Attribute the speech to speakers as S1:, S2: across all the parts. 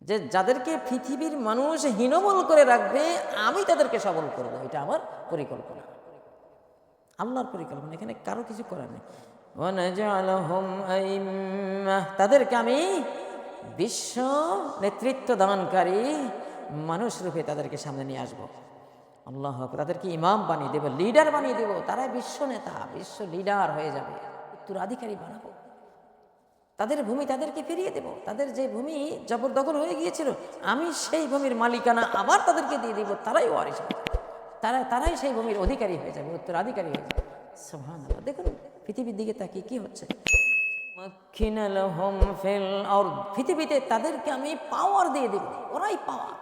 S1: যে যাদেরকে পৃথিবীর মানুষ হীনবল করে রাখবে আমি তাদেরকে সবল করব। এটা আমার পরিকল্পনা, আল্লাহর পরিকল্পনা, এখানে কারো কিছু করার নেই। ওয়ানাজআলহুম আইম্মাহ, তাদেরকে আমি বিশ্ব নেতৃত্ব দানকারী মানুষ রূপে তাদেরকে সামনে নিয়ে আসবো। আল্লাহ, তাদেরকে ইমাম বানিয়ে দেব, লিডার বানিয়ে দেব, তারা বিশ্ব নেতা, বিশ্ব লিডার হয়ে যাবে, উত্তরাধিকারী বানাবো। তাদের ভূমি তাদেরকে ফিরিয়ে দেব, তাদের যে ভূমি জবরদখল হয়ে গিয়েছিল আমি সেই ভূমির মালিকানা আবার তাদেরকে দিয়ে দিব, তারাই ওয়ারিশ হবে, তারাই সেই ভূমির অধিকারী হয়ে যাবে, উত্তরাধিকারী হয়ে যাবে। সুবহানাল্লাহ, দেখুন পৃথিবীর দিকে তাকিয়ে কি হচ্ছে। পৃথিবীতে তাদেরকে আমি পাওয়ার দিয়ে দেব, ওরাই পাওয়ার,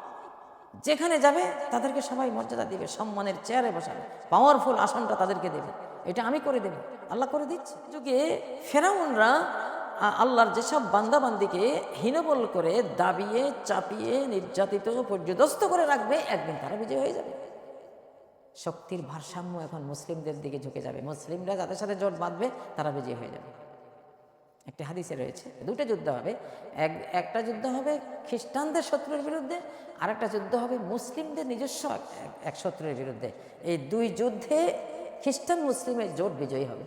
S1: যেখানে যাবে তাদেরকে সবাই মর্যাদা দিবে, সম্মানের চেয়ারে বসাবে, পাওয়ারফুল আসনটা তাদেরকে দেবে, এটা আমি করে দেব, আল্লাহ করে দিচ্ছে। যুগে ফেরাউনরা আল্লাহর যেসব বান্দাবান্দিকে হীনবল করে দাবিয়ে চাপিয়ে নির্যাতিত পর্যদস্ত করে রাখবে, একদিন তারা বিজয় হয়ে যাবে। শক্তির ভারসাম্য এখন মুসলিমদের দিকে ঝুঁকে যাবে, মুসলিমরা যাদের সাথে জোট বাঁধবে তারা বিজয় হয়ে যাবে। একটা হাদিসে রয়েছে দুটো যুদ্ধ হবে, একটা যুদ্ধ হবে খ্রিস্টানদের শত্রুর বিরুদ্ধে, আর একটা যুদ্ধ হবে মুসলিমদের নিজস্ব এক শত্রুর বিরুদ্ধে। এই দুই যুদ্ধে খ্রিস্টান মুসলিমের জোট বিজয়ী হবে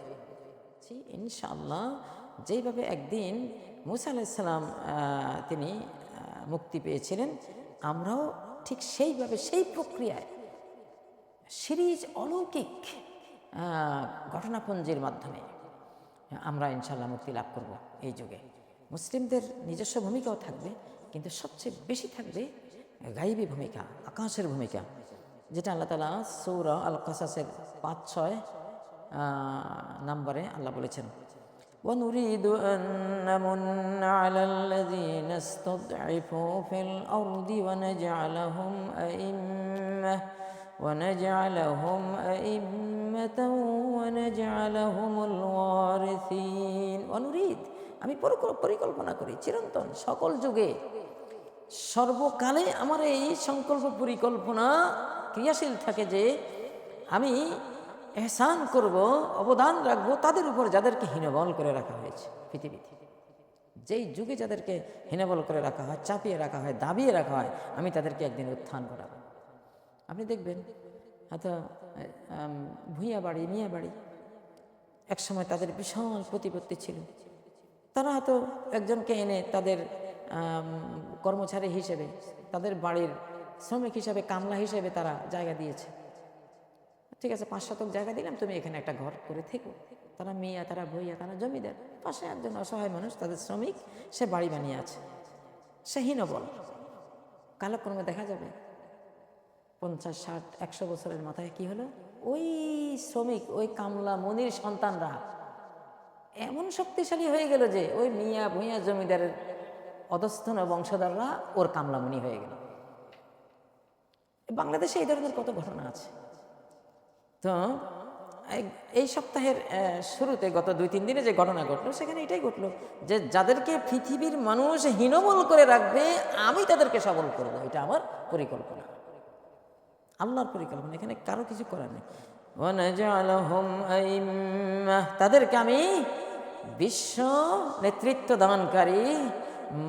S1: ইনশাআল্লাহ। যেইভাবে একদিন মুসা আলাইহিস সালাম তিনি মুক্তি পেয়েছিলেন, আমরাও ঠিক সেইভাবে সেই প্রক্রিয়ায় সিরিজ অলৌকিক ঘটনাপুঞ্জের মাধ্যমে আমরা ইনশাআল্লাহ মুক্তি লাভ করব। এই যুগে মুসলিমদের নিজস্ব ভূমিকাও থাকবে, কিন্তু সবচেয়ে বেশি থাকবে গায়বী ভূমিকা, আকাশের ভূমিকা, যেটা আল্লাহ তাআলা সূরা আল কাসাসের 5-6 নম্বরে আল্লাহ বলেছেন, وَنُرِيدُ أَن نَّمُنَّ عَلَى الَّذِينَ اسْتُضْعِفُوا فِي الْأَرْضِ ونجعلهم أئمة ونجعلهم الوارثين। অনুরিদ, আমি পরিকল্পনা করি চিরন্তন সকল যুগে সর্বকালে আমার এই সংকল্প পরিকল্পনা ক্রিয়াশীল থাকে যে আমি এহসান করব, অবদান রাখবো তাদের উপর যাদেরকে হীনবল করে রাখা হয়েছে পৃথিবীতে। যেই যুগে যাদেরকে হীনবল করে রাখা হয়, চাপিয়ে রাখা হয়, দাবিয়ে রাখা হয়, আমি তাদেরকে একদিন উত্থান করাবো। আপনি দেখবেন হয়তো ভূঁইয়া বাড়ি, মিয়া বাড়ি, একসময় তাদের বিশাল প্রতিপত্তি ছিল, তারা হয়তো একজনকে এনে তাদের কর্মচারী হিসেবে, তাদের বাড়ির শ্রমিক হিসেবে, কামলা হিসেবে তারা জায়গা দিয়েছে। ঠিক আছে, 5 শতক জায়গা দিলাম, তুমি এখানে একটা ঘর করে থেকো। তারা মিয়া, তারা ভূঁইয়া, তারা জমিদার, পাশে একজন অসহায় মানুষ, তাদের শ্রমিক, সে বাড়ি বানিয়ে আছে, সে হীনবল। কালক্রমে দেখা যাবে 50, 60, 100 বছরের মাথায় কি হলো, ওই শ্রমিক, ওই কামলা মনির সন্তানরা এমন শক্তিশালী হয়ে গেল যে ওই মিয়া ভূঁইয়া জমিদারের অধস্তন বংশধররা ওর কামলা মনি হয়ে গেল। বাংলাদেশে এই ধরনের কত ঘটনা আছে। তো এই সপ্তাহের শুরুতে গত 2-3 দিনে যে ঘটনা ঘটলো, সেখানে এটাই ঘটলো যে যাদেরকে পৃথিবীর মানুষ হীনবল করে রাখবে আমি তাদেরকে সবল করব, এটা আমার পরিকল্পনা, আল্লাহর পরিকল্পনা, এখানে কারো কিছু করার নেই। ওয়ানাজআলহুম আইম্মাহ, তাদেরকে আমি বিশ্ব নেতৃত্ব দানকারী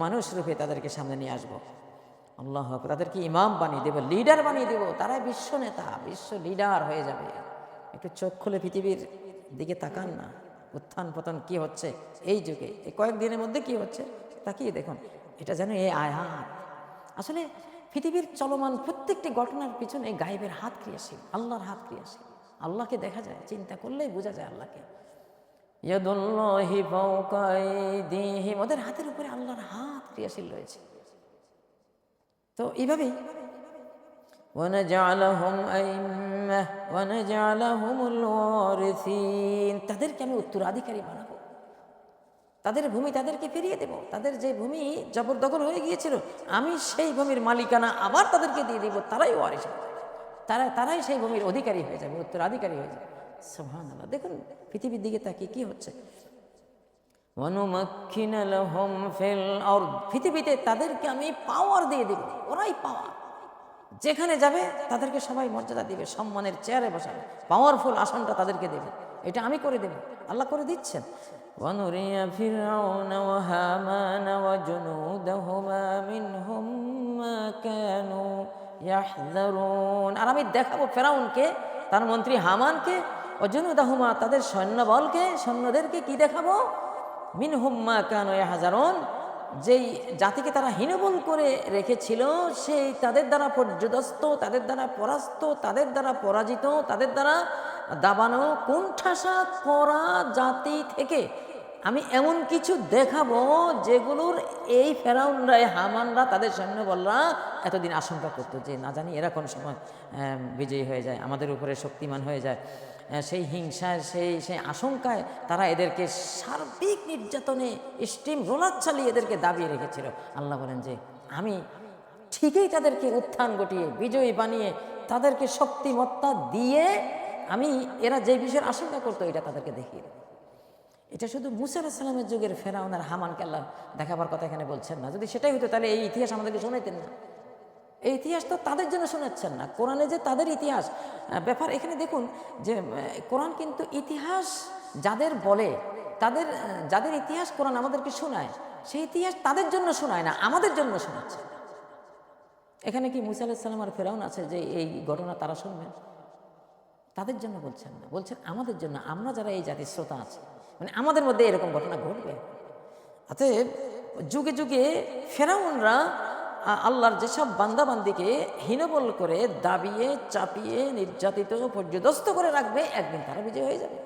S1: মানুষ রূপে তাদেরকে সামনে নিয়ে আসবো। আল্লাহ, তাদেরকে ইমাম বানিয়ে দেব, লিডার বানিয়ে দেব, তারাই বিশ্ব নেতা, বিশ্ব লিডার হয়ে যাবে। একটু চোখ খুলে পৃথিবীর দিকে তাকান না, উত্থান পতন কি হচ্ছে এই যুগে, এই কয়েকদিনের মধ্যে কি হচ্ছে তাকিয়ে দেখুন। এটা যেন এই আয়াত, আসলে পৃথিবীর চলমান প্রত্যেকটি ঘটনার পিছনে গায়েবের হাত ক্রিয়াশীল, আল্লাহর হাত ক্রিয়াশীল। আল্লাহকে দেখা যায়, চিন্তা করলেই বোঝা যায় আল্লাহকে। ইয়াদুল্লাহি ফাওকা আইদিহিম, ওদের হাতের উপরে আল্লাহর হাত ক্রিয়াশীল রয়েছে। তো এইভাবেই ওয়ানাজআলহুম আইম্মাহ ওয়ানাজআলহুমুল ওয়ারিসিন, তাদেরকে আমি উত্তরাধিকারী বানাবো, তাদের ভূমি তাদেরকে ফিরিয়ে দেব, তাদের যে ভূমি জবরদখল হয়ে গিয়েছিল আমি সেই ভূমির মালিকানা আবার তাদেরকে দিয়ে দিব, তারাই ওয়ারিশ হবে, তারাই সেই ভূমির অধিকারী হয়ে যাবে, উত্তরাধিকারী হয়ে যাবে। সুবহানাল্লাহ, দেখুন পৃথিবীর দিকে তাকিয়ে কি হচ্ছে। ওয়ানুমাক্কিনা লাহুম ফিল আরদ, পৃথিবীতে তাদেরকে আমি পাওয়ার দিয়ে দেব, ওরাই পাওয়ার, যেখানে যাবে তাদেরকে সবাই মর্যাদা দিবে, সম্মানের চেয়ারে বসাবে, পাওয়ারফুল আসনটা তাদেরকে দেবে, এটা আমি করে দেব, আল্লাহ করে দিচ্ছেন। وَنُرِيَ فِرْعَوْنَ وَهَامَانَ وَجُنُودَهُمَا مِنْهُمْ مَا كَانُوا يَحْذَرُونَ। আর আমি দেখাবো ফেরাউনকে, তার মন্ত্রী হামানকে, ওয়াজুনুদাহুমা তাদের সৈন্যবলকে, সৈন্যদেরকে কি দেখাবো? মিনহুম মা কানু ইয়াহজারুন, যেই জাতিকে তারা হীনবল করে রেখেছিল সেই তাদের দ্বারা পর্যদস্ত, তাদের দ্বারা পরাস্ত, তাদের দ্বারা পরাজিত, তাদের দ্বারা দাবানো কুণ্ঠাসা করা জাতি থেকে আমি এমন কিছু দেখাবো যেগুলোর এই ফেরাউনরা, হামানরা, তাদের সৈন্যবলরা এতদিন আশঙ্কা করতো যে না জানি এরা কোন সময় বিজয়ী হয়ে যায়, আমাদের উপরে শক্তিমান হয়ে যায়। সেই হিংসায়, সেই আশঙ্কায় তারা এদেরকে সার্বিক নির্যাতনে স্টিম রোলার চালিয়ে এদেরকে দাবিয়ে রেখেছিল। আল্লাহ বলেন যে আমি ঠিকই তাদেরকে উত্থান ঘটিয়ে বিজয়ী বানিয়ে তাদেরকে শক্তিমত্তা দিয়ে আমি এরা যে বিষয়ের আশঙ্কা করতো এটা তাদেরকে দেখিয়ে দেব। এটা শুধু মুসা আলাইহিস সালামের যুগের ফেরাউন আর হামানকে আল্লাহ দেখাবার কথা এখানে বলছেন না। যদি সেটাই হতো তাহলে এই ইতিহাস আমাদেরকে শোনাইতেন না। এই ইতিহাস তো তাদের জন্য শোনাচ্ছেন না, কোরআনে যে তাদের ইতিহাস ব্যাপার এখানে দেখুন যে কোরআন কিন্তু ইতিহাস যাদের বলে, যাদের ইতিহাস কোরআন আমাদেরকে শোনায়, সেই ইতিহাস তাদের জন্য শোনায় না, আমাদের জন্য শোনাচ্ছে। এখানে কি মুসা আলাইহিস সালাম আর ফেরাউন আছে যে এই ঘটনা তারা শুনবেন? তাদের জন্য বলছেন না, বলছেন আমাদের জন্য, আমরা যারা এই জাতির শ্রোতা আছে, মানে আমাদের মধ্যে এরকম ঘটনা ঘটবে। অতএব যুগে যুগে ফেরাউনরা আল্লাহর যেসব বান্দাবান্দিকে হীনবল করে দাবিয়ে চাপিয়ে নির্যাতিত পর্যদস্ত করে রাখবে, একদিন তারা বিজয় হয়ে যাবে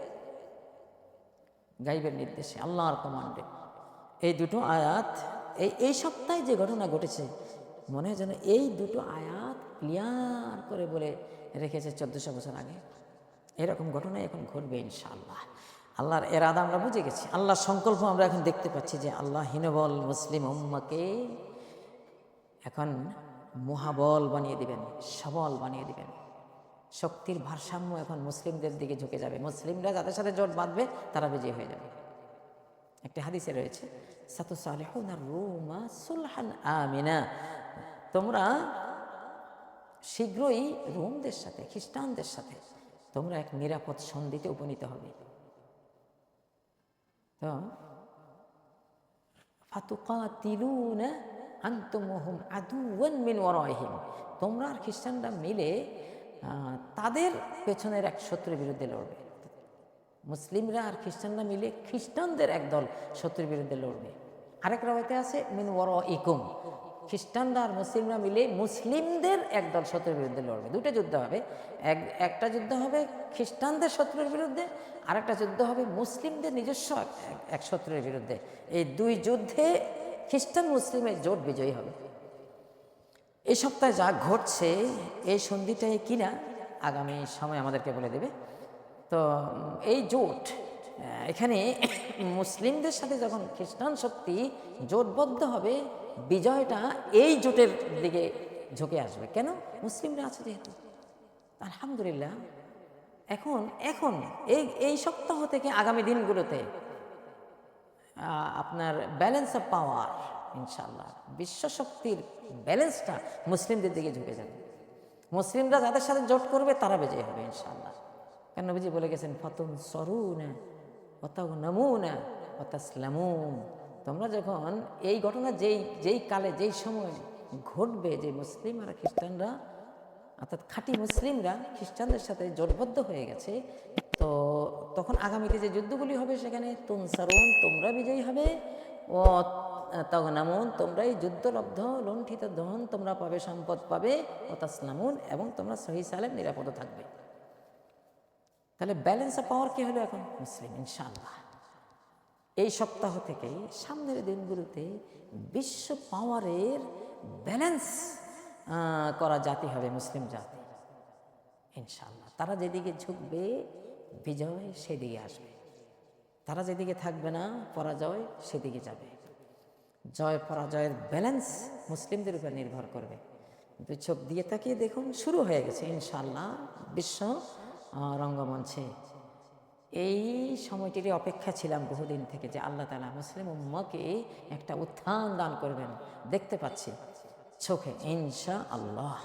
S1: গাইবের নির্দেশে, আল্লাহর কমান্ডে। এই দুটো আয়াত এই সপ্তাহে যে ঘটনা ঘটেছে, মনে হয় যেন এই দুটো আয়াত ক্লিয়ার করে বলে রেখেছে 1400 বছর আগে। এরকম ঘটনা এখন ঘটবে ইনশাআল্লাহ। আল্লাহর এরাদা আমরা বুঝে গেছি, আল্লাহর সংকল্প আমরা এখন দেখতে পাচ্ছি যে আল্লাহ হীনবল মুসলিম উম্মাকে এখন মহাবল বানিয়ে দিবেন, সবল বানিয়ে দিবেন। শক্তির ভারসাম্য এখন মুসলিমদের দিকে ঝুঁকে যাবে, মুসলিমরা যাদের সাথে জোট বাঁধবে তারা বিজয়ী হয়ে যাবে। একটা হাদিসে রয়েছে সাতুসালিহুনা রুমা সুলহান আমিনা, তোমরা শীঘ্রই রোমদের সাথে, খ্রিস্টানদের সাথে তোমরা এক নিরাপদ সন্ধিতে উপনীত হবে। তো ফাতুকাতিলুনা আনতুম ওয়া হুম আদুওয়ান মিন ওয়ারাইহিম, তোমরা আর খ্রিস্টানরা মিলে তাদের পেছনের এক শত্রুর বিরুদ্ধে লড়বে। মুসলিমরা আর খ্রিস্টানরা মিলে খ্রিস্টানদের একদল শত্রুর বিরুদ্ধে লড়বে। আরেক রাওয়ায়াতে আছে মিন ওয়ারাইকুম, খ্রিস্টানরা আর মুসলিমরা মিলে মুসলিমদের একদল শত্রুর বিরুদ্ধে লড়বে। দুটো যুদ্ধ হবে, একটা যুদ্ধ হবে খ্রিস্টানদের শত্রুর বিরুদ্ধে, আর একটা যুদ্ধ হবে মুসলিমদের নিজস্ব এক শত্রুর বিরুদ্ধে। এই দুই যুদ্ধে খ্রিস্টান মুসলিমের জোট বিজয়ী হবে। এই সপ্তাহে যা ঘটছে এই সন্ধিটাই কিনা আগামী সময় আমাদেরকে বলে দেবে। তো এই জোট এখানে মুসলিমদের সাথে যখন খ্রিস্টান শক্তি জোটবদ্ধ হবে, বিজয়টা এই জোটের দিকে ঝুঁকে আসবে। কেন? মুসলিমরা আছে যেহেতু। আলহামদুলিল্লাহ এখন এই সপ্তাহ থেকে আগামী দিনগুলোতে আপনার ব্যালেন্স অফ পাওয়ার ইনশাআল্লাহ, বিশ্ব শক্তির ব্যালেন্সটা মুসলিমদের দিকে ঝুঁকে যাবে। মুসলিমরা যাদের সাথে জোট করবে তারা বিজয়ী হবে ইনশাআল্লাহ। কেন নবীজি বলে গেছেন ফাতুন সরুনা ওয়াতাগনামুনা ওয়াতাসলামুন, তোমরা যখন এই ঘটনা যেই কালে যেই সময় ঘটবে, যে মুসলিম আর খ্রিস্টানরা অর্থাৎ খাঁটি মুসলিমরা খ্রিস্টানদের সাথে জোটবদ্ধ হয়ে গেছে, তো তখন আগামীতে যে যুদ্ধগুলি হবে সেখানে তুনসারুন, তোমরা বিজয়ী হবে, ও তাগনামুন, তোমরা এই যুদ্ধলব্ধ লুণ্ঠিত ধন তোমরা পাবে, সম্পদ পাবে, ও তাসলামুন, এবং তোমরা সহি সালেম নিরাপদ থাকবে। তাহলে ব্যালেন্স অফ পাওয়ার কি হলো এখন? মুসলিম ইনশাআল্লাহ। এই সপ্তাহ থেকে সামনের দিনগুলোতে বিশ্ব পাওয়ারের ব্যালেন্স করা জাতি হবে মুসলিম জাতি ইনশাআল্লাহ। তারা যেদিকে ঝুঁকবে বিজয় সেদিকে আসবে, তারা যেদিকে থাকবে না পরাজয় সেদিকে যাবে। জয় পরাজয়ের ব্যালেন্স মুসলিমদের উপর নির্ভর করবে। কিন্তু চোখ দিয়ে তাকিয়ে দেখুন, শুরু হয়ে গেছে ইনশাআল্লাহ বিশ্ব রঙ্গমঞ্চে। এই সময়টির অপেক্ষা ছিলাম বহুদিন থেকে যে আল্লাহ তাআলা মুসলিম উম্মাহকে একটা উত্থান দান করবেন, দেখতে পাচ্ছি চোখে ইনশাআল্লাহ।